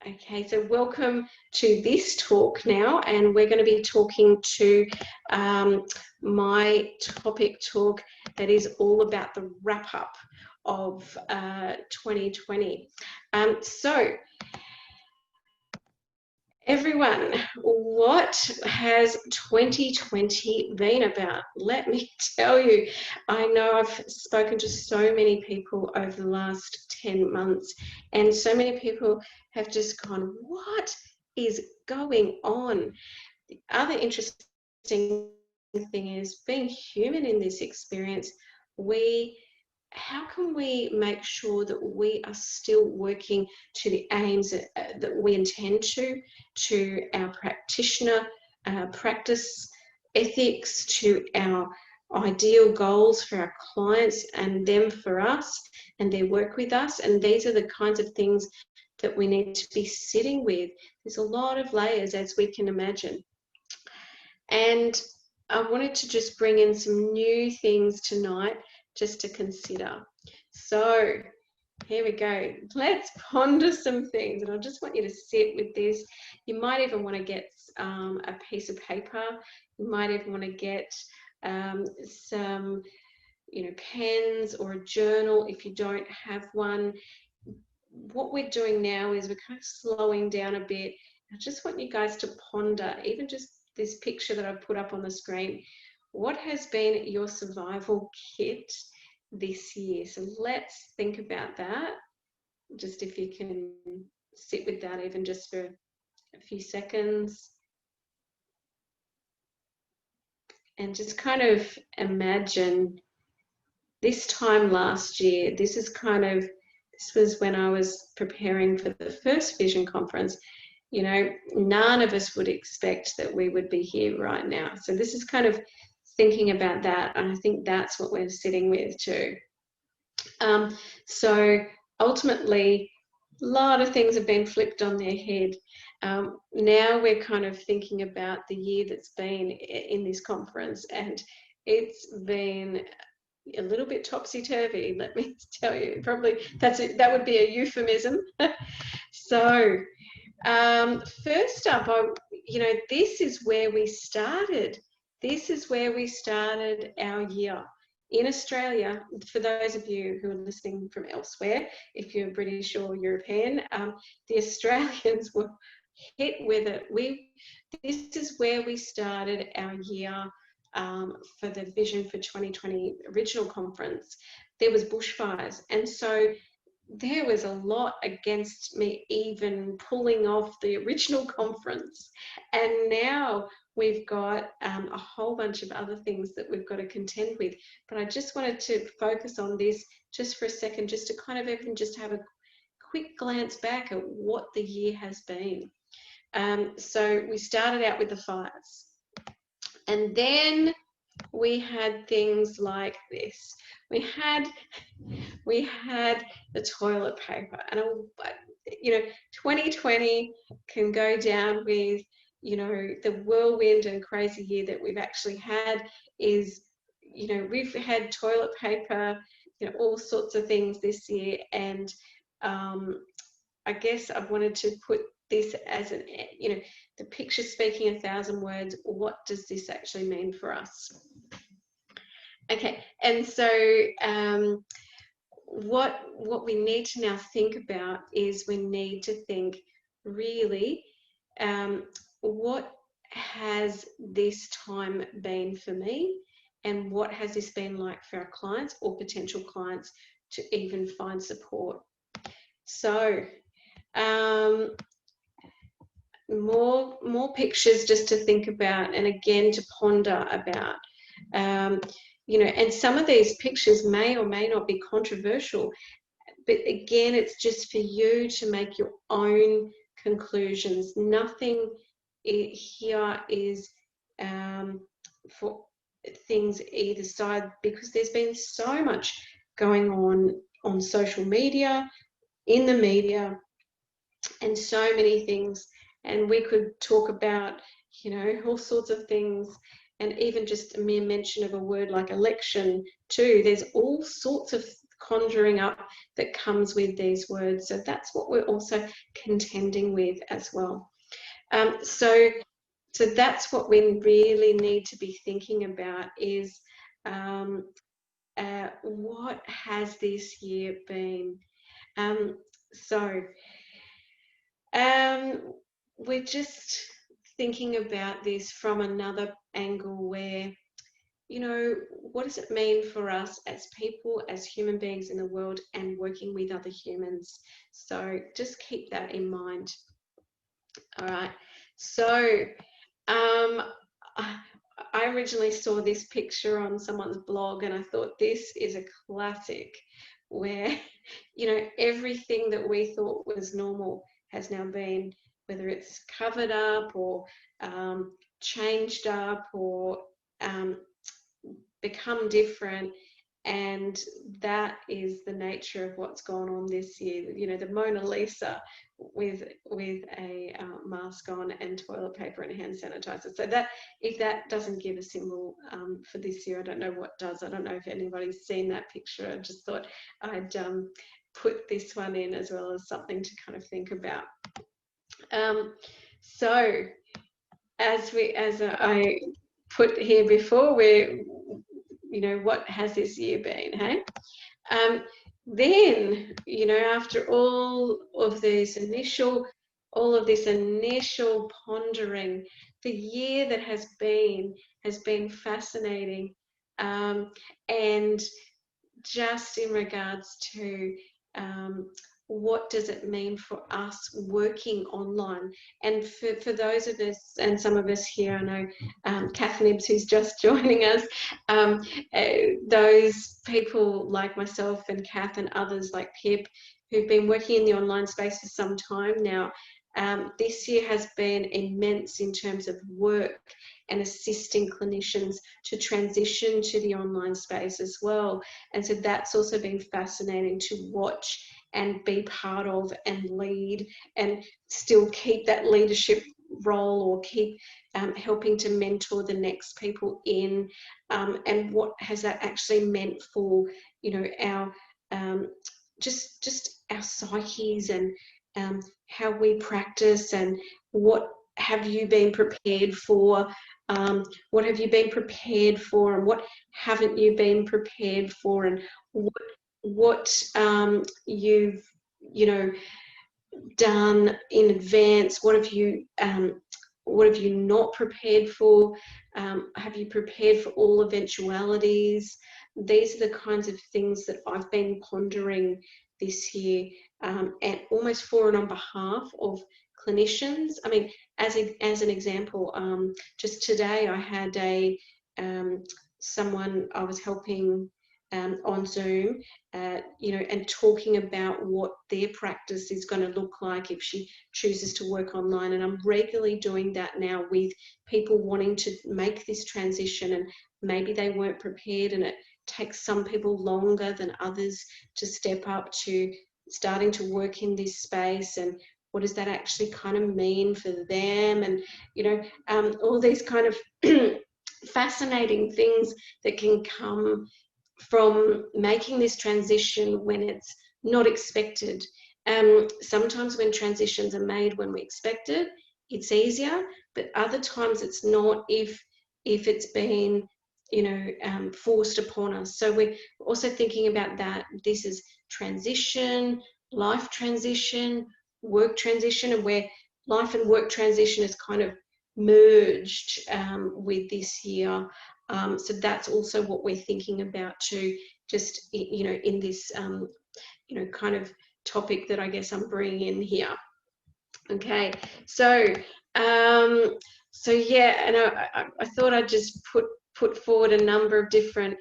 Okay, so welcome to this talk now, and we're going to be talking to my topic talk that is all about the wrap-up of 2020. So, everyone, what has 2020 been about? Let me tell you, I know I've spoken to so many people over the last 10 months, and so many people have just gone, what is going on? The other interesting thing is, being human in this experience, how can we make sure that we are still working to the aims that we intend to our practitioner practice ethics, to our ideal goals for our clients and them for us and their work with us? And these are the kinds of things that we need to be sitting with. There's a lot of layers, as we can imagine. And I wanted to just bring in some new things tonight just to consider. So here we go. Let's ponder some things, and I just want you to sit with this. You might even want to get a piece of paper. You might even want to get some, pens or a journal if you don't have one. What we're doing now is we're kind of slowing down a bit. I just want you guys to ponder, even just this picture that I've put up on the screen. What has been your survival kit this year? So let's think about that. Just if you can sit with that even just for a few seconds. And just kind of imagine this time last year, this was when I was preparing for the first Vision conference. None of us would expect that we would be here right now. So this is kind of thinking about that, and I think that's what we're sitting with too. So ultimately, a lot of things have been flipped on their head. Now we're kind of thinking about the year that's been in this conference, and it's been a little bit topsy-turvy, let me tell you. Probably that would be a euphemism. So first up, this is where we started. This is where we started our year in Australia. For those of you who are listening from elsewhere, if you're British or European, the Australians were hit with it. This is where we started our year for the Vision for 2020 original conference. There was bushfires, and so there was a lot against me even pulling off the original conference. And now we've got a whole bunch of other things that we've got to contend with. But I just wanted to focus on this just for a second, just to kind of even just have a quick glance back at what the year has been. So we started out with the fires. And then we had things like this. We had the toilet paper, and 2020 can go down with, the whirlwind and crazy year that we've actually had. Is, we've had toilet paper, all sorts of things this year, and I guess I wanted to put this as the picture speaking 1,000 words. What does this actually mean for us? Okay, and so what we need to now think about is we need to think really, what has this time been for me, and what has this been like for our clients or potential clients to even find support? So more pictures just to think about, and again to ponder about. And some of these pictures may or may not be controversial, but again, it's just for you to make your own conclusions. Nothing here is for things either side, because there's been so much going on social media, in the media, and so many things. And we could talk about, all sorts of things. And even just a mere mention of a word like election too. There's all sorts of conjuring up that comes with these words. So that's what we're also contending with as well. So that's what we really need to be thinking about is what has this year been? We're just thinking about this from another angle where, you know, what does it mean for us as people, as human beings in the world, and working with other humans? So just keep that in mind. All right. So I originally saw this picture on someone's blog and I thought this is a classic where, you know, everything that we thought was normal has now been, whether it's covered up or changed up or become different. And that is the nature of what's gone on this year. You know, the Mona Lisa with a mask on and toilet paper and hand sanitizer. So that, if that doesn't give a symbol for this year, I don't know what does. I don't know if anybody's seen that picture. I just thought I'd put this one in as well as something to kind of think about. So as I put here before, we're, you know, what has this year been, hey? Then, you know, after all of this initial pondering, the year that has been fascinating, and just in regards to what does it mean for us working online? And for those of us, and some of us here, I know Kath Nibbs, who's just joining us, those people like myself and Kath and others like Pip, who've been working in the online space for some time now, this year has been immense in terms of work and assisting clinicians to transition to the online space as well. And so that's also been fascinating to watch and be part of and lead and still keep that leadership role, or keep helping to mentor the next people in, and what has that actually meant for, you know, our just our psyches and how we practice, and what have you been prepared for, what have you been prepared for, and what haven't you been prepared for, and what you've, you know, done in advance, what have you not prepared for, have you prepared for all eventualities? These are the kinds of things that I've been pondering this year, and almost for and on behalf of clinicians. I mean, as an example, just today I had someone I was helping on Zoom, you know, and talking about what their practice is going to look like if she chooses to work online. And I'm regularly doing that now with people wanting to make this transition, and maybe they weren't prepared, and it takes some people longer than others to step up to starting to work in this space. And what does that actually kind of mean for them? And, you know, all these kind of fascinating things that can come from making this transition when it's not expected. Sometimes when transitions are made when we expect it, it's easier, but other times it's not if it's been, you know, forced upon us. So we're also thinking about that. This is transition, life transition, work transition, and where life and work transition is kind of merged with this year. So that's also what we're thinking about too, just, you know, in this, you know, kind of topic that I guess I'm bringing in here. Okay, so yeah, and I thought I'd just put forward a number of different,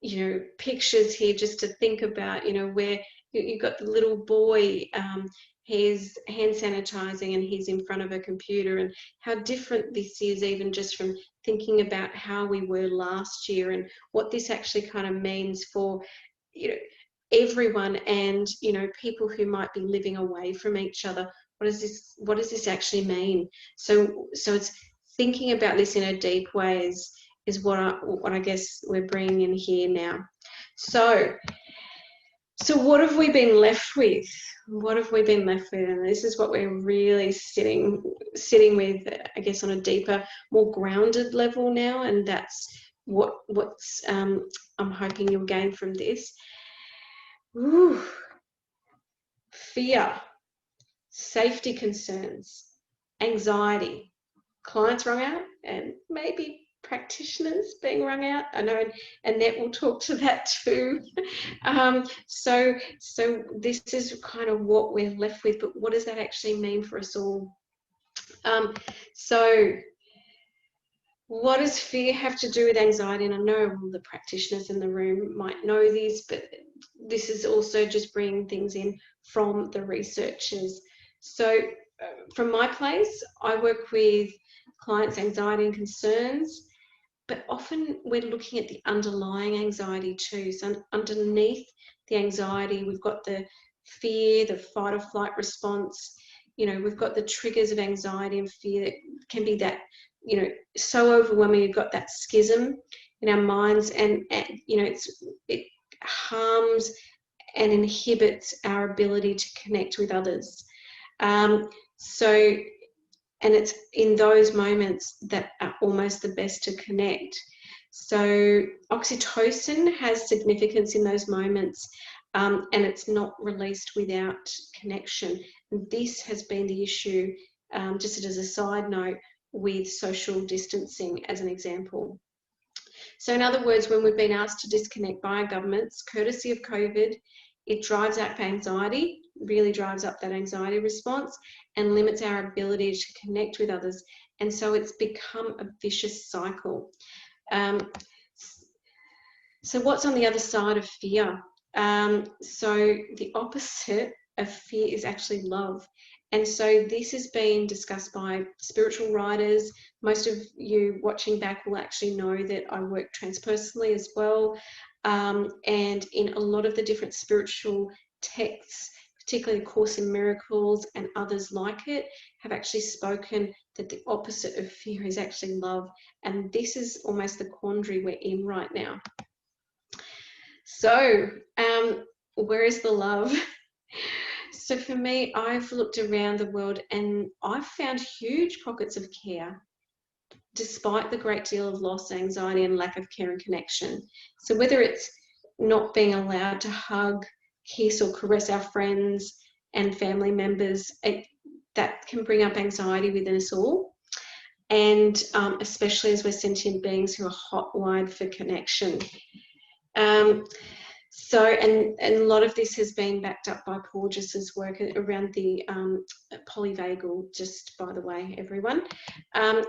you know, pictures here just to think about, you know, where you've got the little boy, he's hand sanitizing and he's in front of a computer, and how different this is even just from thinking about how we were last year, and what this actually kind of means for, you know, everyone, and, you know, people who might be living away from each other. What does this actually mean? So it's thinking about this in a deep way is what I guess we're bringing in here now. So what have we been left with? What have we been left with? And this is what we're really sitting with, I guess, on a deeper, more grounded level now. And that's what's I'm hoping you'll gain from this. Ooh. Fear, safety concerns, anxiety, clients wrung out, and maybe practitioners being wrung out. I know Annette will talk to that too. So this is kind of what we're left with, but what does that actually mean for us all? So what does fear have to do with anxiety? And I know all the practitioners in the room might know this, but this is also just bringing things in from the researchers. So from my place, I work with clients' anxiety and concerns, but often we're looking at the underlying anxiety too. So underneath the anxiety, we've got the fear, the fight or flight response. You know, we've got the triggers of anxiety and fear that can be that, you know, so overwhelming. You've got that schism in our minds, and you know, it harms and inhibits our ability to connect with others. And it's in those moments that are almost the best to connect. So oxytocin has significance in those moments, and it's not released without connection. And this has been the issue, just as a side note, with social distancing as an example. So in other words, when we've been asked to disconnect by our governments, courtesy of COVID, it drives up anxiety, really drives up that anxiety response, and limits our ability to connect with others. And so it's become a vicious cycle. So what's on the other side of fear? So the opposite of fear is actually love. And so this has been discussed by spiritual writers. Most of you watching back will actually know that I work transpersonally as well. And in a lot of the different spiritual texts, particularly the Course in Miracles and others like it, have actually spoken that the opposite of fear is actually love. And this is almost the quandary we're in right now. So where is the love? So for me, I've looked around the world and I've found huge pockets of care, despite the great deal of loss, anxiety, and lack of care and connection. So whether it's not being allowed to hug, kiss, or caress our friends and family members, that can bring up anxiety within us all. And especially as we're sentient beings who are hot-wired for connection. So, and a lot of this has been backed up by Porges's work around the polyvagal, just by the way, everyone.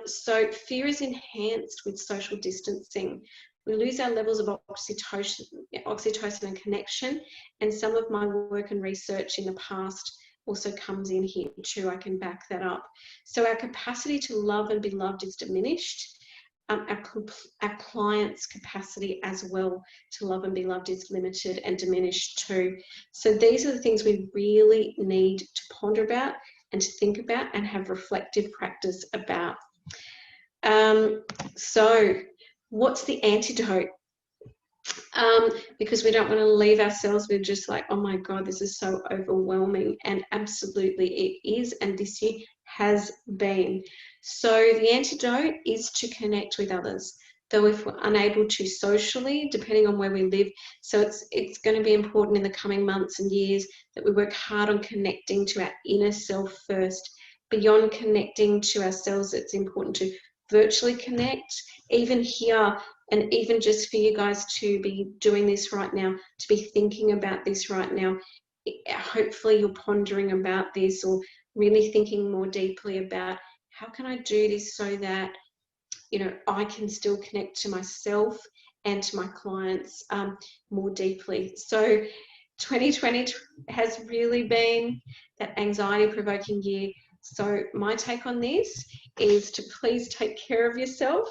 So fear is enhanced with social distancing. We lose our levels of oxytocin and connection, and some of my work and research in the past also comes in here too. I can back that up. So our capacity to love and be loved is diminished. Our clients' capacity as well to love and be loved is limited and diminished too. So these are the things we really need to ponder about and to think about and have reflective practice about. So what's the antidote? Because we don't want to leave ourselves with just like, oh my God, this is so overwhelming. And absolutely it is, and this year has been. So the antidote is to connect with others. Though if we're unable to socially, depending on where we live, so it's going to be important in the coming months and years that we work hard on connecting to our inner self first. Beyond connecting to ourselves, it's important to virtually connect, even here. And even just for you guys to be doing this right now, to be thinking about this right now, hopefully you're pondering about this or really thinking more deeply about how can I do this so that, you know, I can still connect to myself and to my clients more deeply. So 2020 has really been that anxiety-provoking year. So my take on this is to please take care of yourself.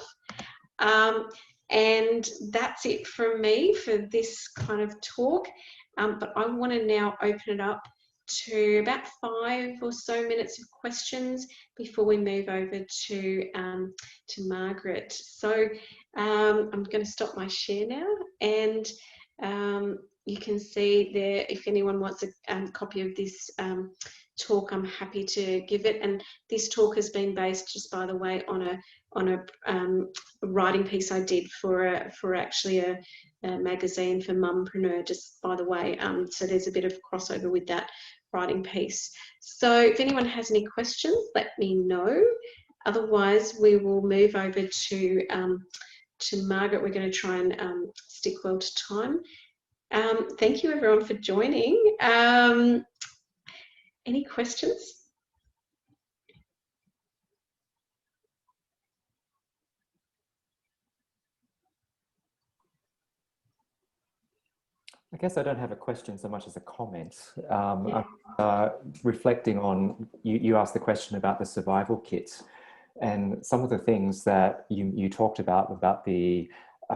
And that's it from me for this kind of talk. But I want to now open it up to about 5 or so minutes of questions before we move over to Margaret. So I'm going to stop my share now, and You can see there, if anyone wants a copy of this talk, I'm happy to give it. And this talk has been based, just by the way, on a writing piece I did for actually a magazine for Mumpreneur, just by the way. So there's a bit of crossover with that writing piece. So if anyone has any questions, let me know. Otherwise, we will move over to Margaret. We're going to try and stick well to time. Thank you everyone for joining. Any questions? I guess I don't have a question so much as a comment. I'm reflecting on, you asked the question about the survival kit, and some of the things that you talked about the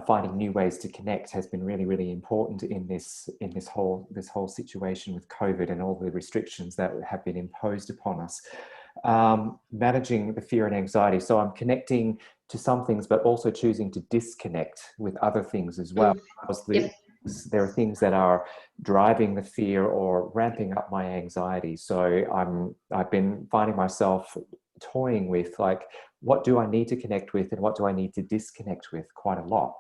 finding new ways to connect has been really, really important in this whole situation with COVID and all the restrictions that have been imposed upon us. Managing the fear and anxiety. So I'm connecting to some things, but also choosing to disconnect with other things as well. There are things that are driving the fear or ramping up my anxiety. So I've been finding myself toying with, like, what do I need to connect with and what do I need to disconnect with quite a lot.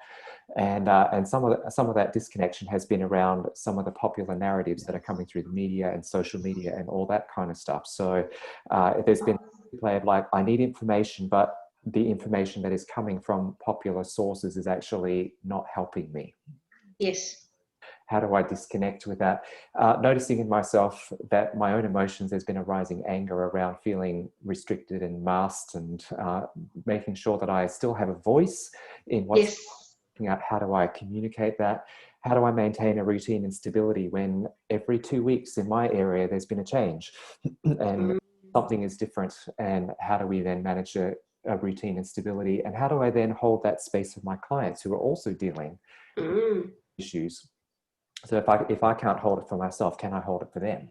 And some of that disconnection has been around some of the popular narratives that are coming through the media and social media and all that kind of stuff. So there's been a play of, like, I need information, but the information that is coming from popular sources is actually not helping me. Yes. How do I disconnect with that? Noticing in myself that my own emotions, there's been a rising anger around feeling restricted and masked, and making sure that I still have a voice in what's looking at. How do I communicate that? How do I maintain a routine and stability when every 2 weeks in my area there's been a change and something is different? And how do we then manage a routine and stability? And how do I then hold that space of my clients who are also dealing with issues? So if I can't hold it for myself, can I hold it for them?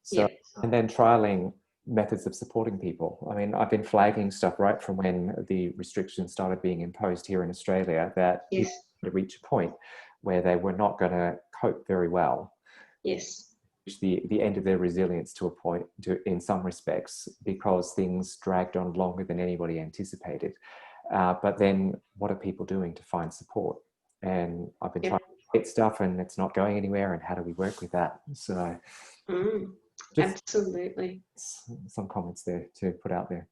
So, and then trialing methods of supporting people. I mean, I've been flagging stuff right from when the restrictions started being imposed here in Australia, that people to reach a point where they were not going to cope very well. Yes. The end of their resilience to a point, in some respects, because things dragged on longer than anybody anticipated. But then what are people doing to find support? And I've been trying stuff and it's not going anywhere, and how do we work with that? So absolutely, some comments there to put out there.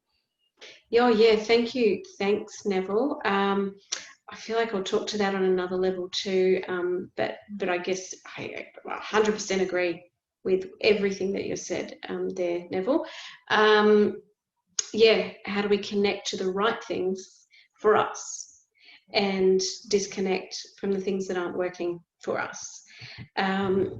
Yeah, thank you. Thanks, Neville. I feel like I'll talk to that on another level too, but I guess I 100% agree with everything that you said there, Neville. Yeah, how do we connect to the right things for us and disconnect from the things that aren't working for us? And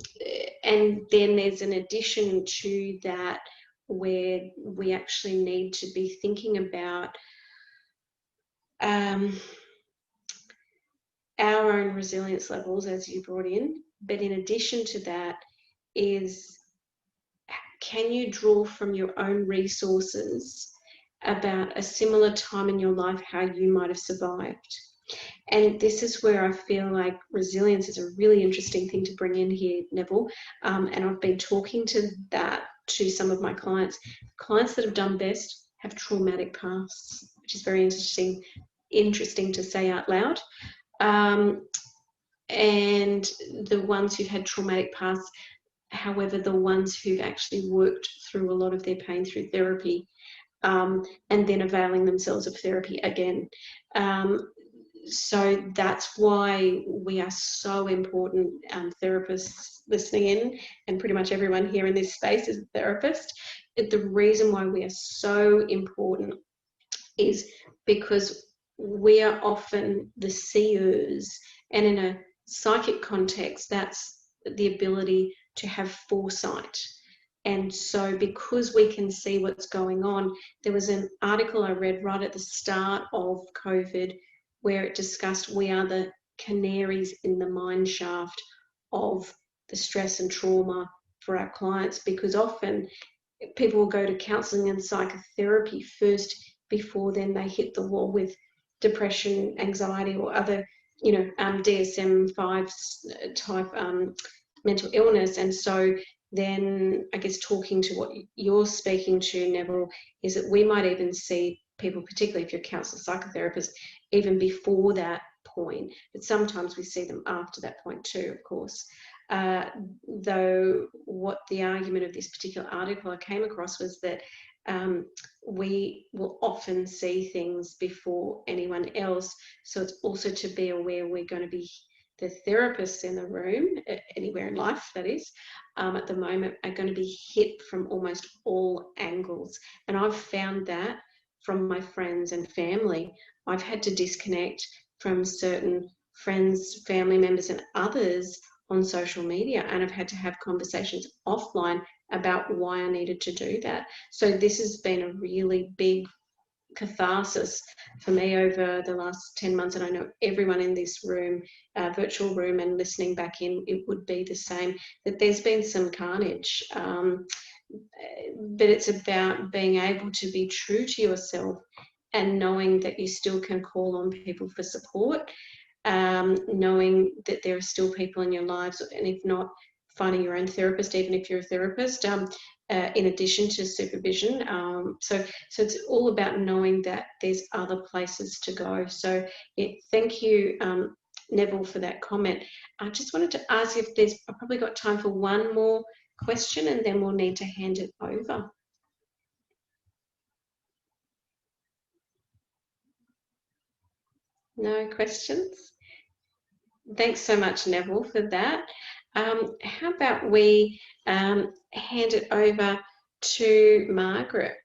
then there's an addition to that where we actually need to be thinking about our own resilience levels, as you brought in. But in addition to that is, can you draw from your own resources about a similar time in your life how you might have survived? And this is where I feel like resilience is a really interesting thing to bring in here, Neville. And I've been talking to to some of my clients. Clients that have done best have traumatic pasts, which is very interesting to say out loud. And the ones who've had traumatic pasts, however, the ones who've actually worked through a lot of their pain through therapy, and then availing themselves of therapy again. So that's why we are so important, therapists listening in, and pretty much everyone here in this space is a therapist. The reason why we are so important is because we are often the seers, and in a psychic context, that's the ability to have foresight. And so because we can see what's going on, there was an article I read right at the start of COVID where it discussed we are the canaries in the mine shaft of the stress and trauma for our clients, because often people will go to counselling and psychotherapy first before then they hit the wall with depression, anxiety, or other DSM-5 type mental illness. And so then I guess talking to what you're speaking to, Neville, is that we might even see people, particularly if you're a counsellor, psychotherapist, even before that point, but sometimes we see them after that point too, of course. Though what the argument of this particular article I came across was that we will often see things before anyone else. So it's also to be aware we're going to be the therapists in the room, anywhere in life that is, at the moment, are going to be hit from almost all angles. And I've found that from my friends and family. I've had to disconnect from certain friends, family members and others on social media, and I've had to have conversations offline about why I needed to do that. So this has been a really big catharsis for me over the last 10 months, and I know everyone in this room, virtual room, and listening back in, it would be the same, that there's been some carnage, but it's about being able to be true to yourself and knowing that you still can call on people for support, knowing that there are still people in your lives, and if not, finding your own therapist, even if you're a therapist, in addition to supervision. So it's all about knowing that there's other places to go. So thank you, Neville, for that comment. I just wanted to ask if I've probably got time for one more question, and then we'll need to hand it over. No questions? Thanks so much, Neville, for that. How about we hand it over to Margaret?